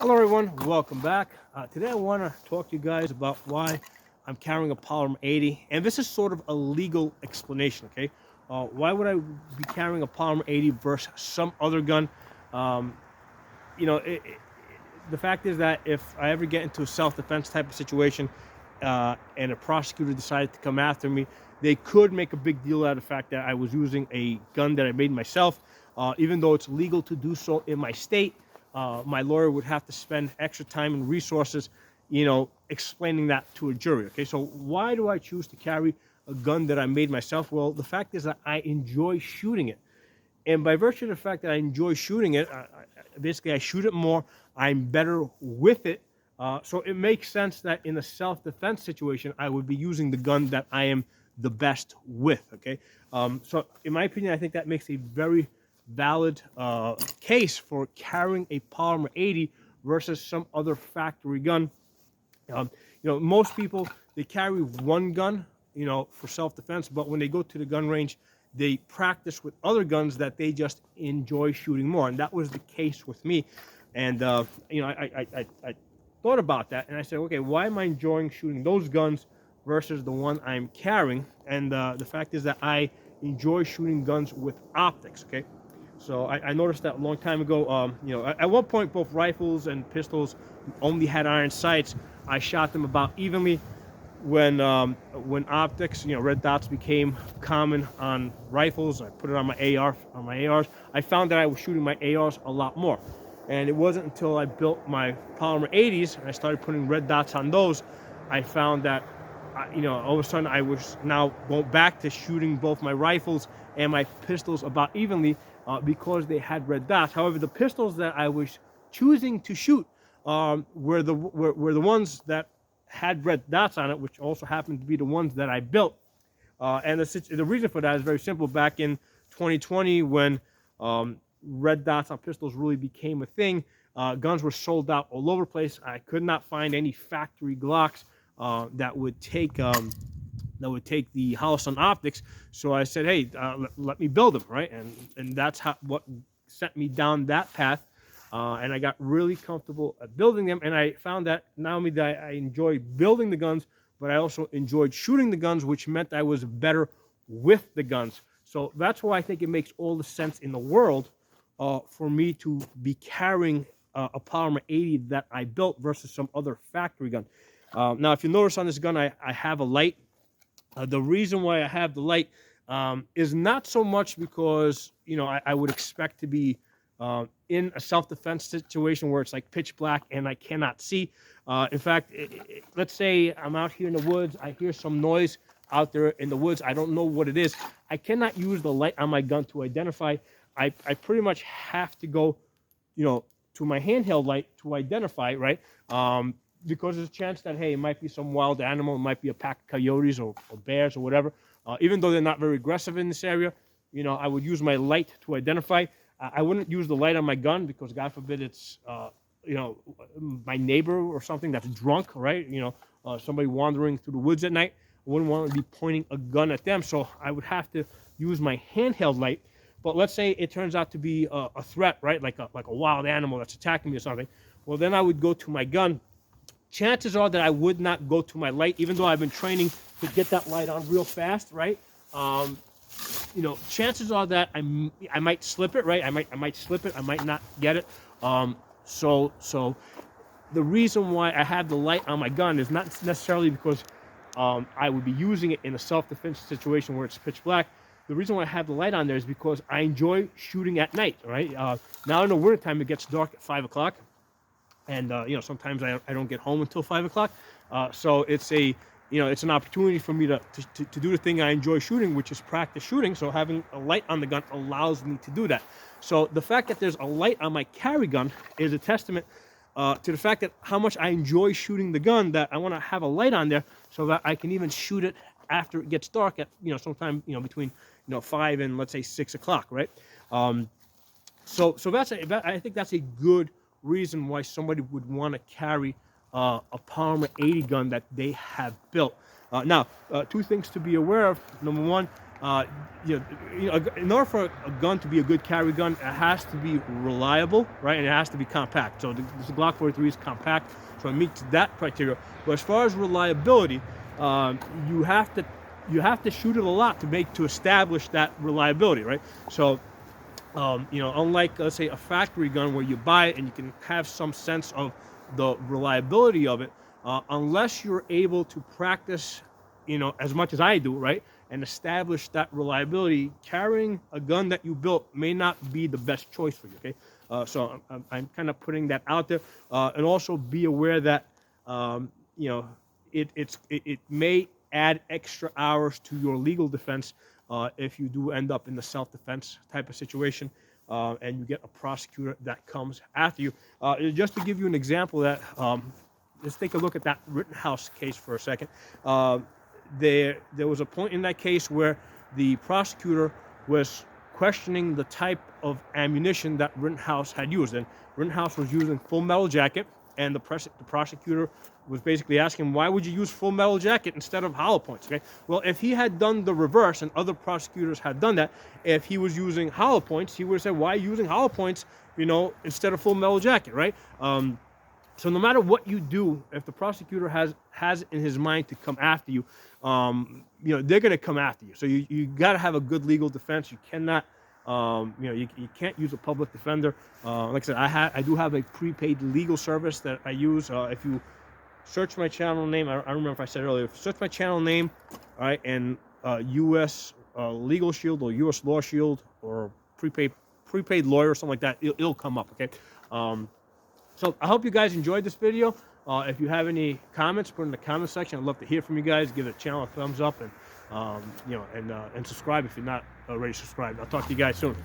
Hello everyone, welcome back. Today I want to talk to you guys about why I'm carrying a Polymer 80, and this is sort of a legal explanation, okay? Why would I be carrying a Polymer 80 versus some other gun? Um, you know, the fact is that if I ever get into a self-defense type of situation and a prosecutor decided to come after me, they could make a big deal out of the fact that I was using a gun that I made myself. Even though it's legal to do so in my state, my lawyer would have to spend extra time and resources, explaining that to a jury. Okay, so why do I choose to carry a gun that I made myself? Well, the fact is that I enjoy shooting it. And by virtue of the fact that I enjoy shooting it, basically I shoot it more, I'm better with it. So it makes sense that in a self-defense situation, I would be using the gun that I am the best with, okay? So in my opinion, I think that makes a very valid case for carrying a Polymer 80 versus some other factory gun. Most people, they carry one gun, for self-defense, but when they go to the gun range, they practice with other guns that they just enjoy shooting more. And that was the case with me. And, I thought about that and I said, okay, why am I enjoying shooting those guns versus the one I'm carrying? And the fact is that I enjoy shooting guns with optics, okay? So I noticed that a long time ago, at one point, both rifles and pistols only had iron sights. I shot them about evenly. When optics, red dots became common on rifles, I put it on my ARs. I found that I was shooting my ARs a lot more. And it wasn't until I built my Polymer 80s and I started putting red dots on those, I found that, all of a sudden I was now going back to shooting both my rifles and my pistols about evenly because they had red dots. However, the pistols that I was choosing to shoot were the ones that had red dots on it, which also happened to be the ones that I built. And the reason for that is very simple. Back in 2020, when red dots on pistols really became a thing, guns were sold out all over the place. I could not find any factory Glocks that would take the Holosun optics. So I said, hey, let me build them, right? And that's what sent me down that path. And I got really comfortable at building them. And I found that not only did I enjoy building the guns, but I also enjoyed shooting the guns, which meant I was better with the guns. So that's why I think it makes all the sense in the world for me to be carrying a Polymer 80 that I built versus some other factory gun. Now, if you notice on this gun, I have a light. The reason why I have the light is not so much because, I would expect to be in a self-defense situation where it's like pitch black and I cannot see. In fact, let's say I'm out here in the woods, I hear some noise out there in the woods, I don't know what it is. I cannot use the light on my gun to identify. I pretty much have to go, to my handheld light to identify, right? Because there's a chance that, hey, it might be some wild animal, it might be a pack of coyotes or bears or whatever. Even though they're not very aggressive in this area, I would use my light to identify. I wouldn't use the light on my gun because, God forbid, it's my neighbor or something that's drunk, right? Somebody wandering through the woods at night. I wouldn't want to be pointing a gun at them, so I would have to use my handheld light. But let's say it turns out to be a threat, right? Like a wild animal that's attacking me or something. Well, then I would go to my gun. Chances are that I would not go to my light, even though I've been training to get that light on real fast, right? Chances are that I might slip it, right? I might slip it. I might not get it. So the reason why I have the light on my gun is not necessarily because I would be using it in a self-defense situation where it's pitch black. The reason why I have the light on there is because I enjoy shooting at night, right? Now in the wintertime, it gets dark at 5 o'clock. And, sometimes I don't get home until 5 o'clock. So it's it's an opportunity for me to do the thing I enjoy shooting, which is practice shooting. So having a light on the gun allows me to do that. So the fact that there's a light on my carry gun is a testament to the fact that how much I enjoy shooting the gun, that I want to have a light on there so that I can even shoot it after it gets dark at, sometime, between, 5 and let's say 6 o'clock, right? So I think that's a good reason why somebody would want to carry a Polymer 80 gun that they have built. Now, two things to be aware of. Number one, In order for a gun to be a good carry gun, it has to be reliable, right? And it has to be compact. So the Glock 43 is compact, so it meets that criteria. But as far as reliability, you have to shoot it a lot to establish that reliability, right? So unlike, let's say, a factory gun where you buy it and you can have some sense of the reliability of it, unless you're able to practice, as much as I do, right, and establish that reliability, carrying a gun that you built may not be the best choice for you, okay? So I'm kind of putting that out there. And also be aware that, it may add extra hours to your legal defense if you do end up in the self-defense type of situation, and you get a prosecutor that comes after you. Just to give you an example that, let's take a look at that Rittenhouse case for a second. There was a point in that case where the prosecutor was questioning the type of ammunition that Rittenhouse had used. And Rittenhouse was using full metal jacket, and the prosecutor was basically asking, why would you use full metal jacket instead of hollow points? Okay. Well, if he had done the reverse, and other prosecutors had done that, if he was using hollow points, he would have said, why are you using hollow points, instead of full metal jacket, right? So no matter what you do, if the prosecutor has in his mind to come after you, they're going to come after you. So you got to have a good legal defense. You cannot, you can't use a public defender. Like I said, I do have a prepaid legal service that I use. If you search my channel name, I don't remember if I said earlier, search my channel name, all right, and U.S. Legal Shield or U.S. Law Shield or prepaid lawyer or something like that, it'll come up, okay? So I hope you guys enjoyed this video. If you have any comments, put in the comment section. I'd love to hear from you guys. Give the channel a thumbs up, and and subscribe if you're not already subscribed. I'll talk to you guys soon.